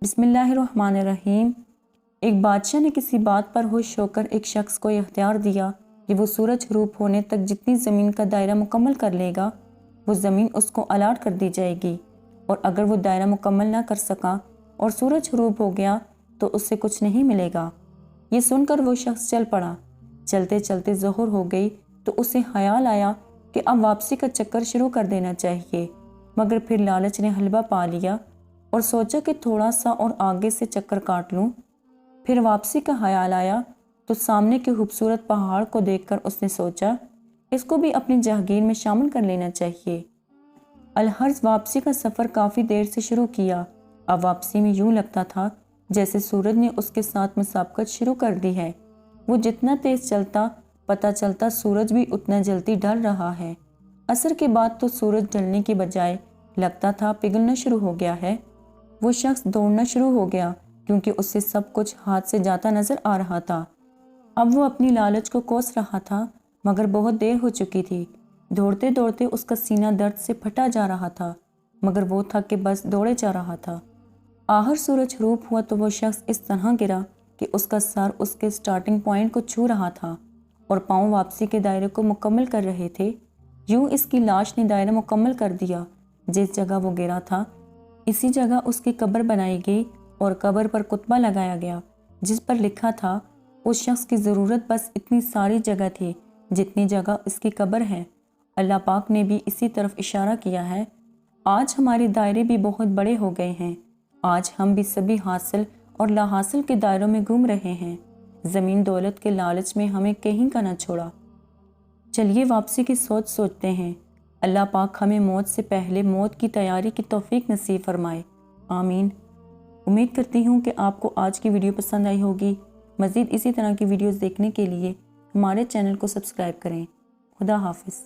बिस्मिल्लाहिर्रहमानिर्रहीम। एक बादशाह ने किसी बात पर होश होकर एक शख्स को इख्तियार दिया कि वो सूरज ग़रूब होने तक जितनी ज़मीन का दायरा मुकम्मल कर लेगा वो ज़मीन उसको अलाट कर दी जाएगी, और अगर वो दायरा मुकम्मल ना कर सका और सूरज ग़रूब हो गया तो उससे कुछ नहीं मिलेगा। ये सुनकर वो शख्स चल पड़ा। चलते चलते ज़ोहर हो गई तो उसे ख्याल आया कि अब वापसी का चक्कर शुरू कर देना चाहिए, मगर फिर लालच ने हलवा पा लिया और सोचा कि थोड़ा सा और आगे से चक्कर काट लूँ। फिर वापसी का ख्याल आया तो सामने के खूबसूरत पहाड़ को देखकर उसने सोचा इसको भी अपनी जहागीर में शामिल कर लेना चाहिए। अलहर्ज वापसी का सफ़र काफ़ी देर से शुरू किया। अब वापसी में यूँ लगता था जैसे सूरज ने उसके साथ मुसाबकत शुरू कर दी है। वो जितना तेज़ चलता पता चलता सूरज भी उतना जल्दी ढल रहा है। असर के बाद तो सूरज ढलने की बजाय लगता था पिघलना शुरू हो गया है। वो शख्स दौड़ना शुरू हो गया क्योंकि उससे सब कुछ हाथ से जाता नजर आ रहा था। अब वो अपनी लालच को कोस रहा था, मगर बहुत देर हो चुकी थी। दौड़ते दौड़ते उसका सीना दर्द से फटा जा रहा था, मगर वो थक के बस दौड़े जा रहा था। आहर सूरज ग़रूब हुआ तो वो शख्स इस तरह गिरा कि उसका सर उसके स्टार्टिंग पॉइंट को छू रहा था और पाँव वापसी के दायरे को मुकम्मल कर रहे थे। यूँ इसकी लाश ने दायरा मुकम्मल कर दिया। जिस जगह वो गिरा था इसी जगह उसकी कब्र बनाई गई और कब्र पर कुतबा लगाया गया जिस पर लिखा था उस शख्स की ज़रूरत बस इतनी सारी जगह थी जितनी जगह इसकी कब्र है। अल्लाह पाक ने भी इसी तरफ इशारा किया है। आज हमारे दायरे भी बहुत बड़े हो गए हैं। आज हम भी सभी हासिल और ला हासिल के दायरों में घूम रहे हैं। ज़मीन दौलत के लालच में हमें कहीं का न छोड़ा। चलिए वापसी की सोच सोचते हैं। अल्लाह पाक हमें मौत से पहले मौत की तैयारी की तौफीक नसीब फरमाए। आमीन। उम्मीद करती हूँ कि आपको आज की वीडियो पसंद आई होगी। मज़ीद इसी तरह की वीडियोज़ देखने के लिए हमारे चैनल को सब्सक्राइब करें। खुदा हाफिज़।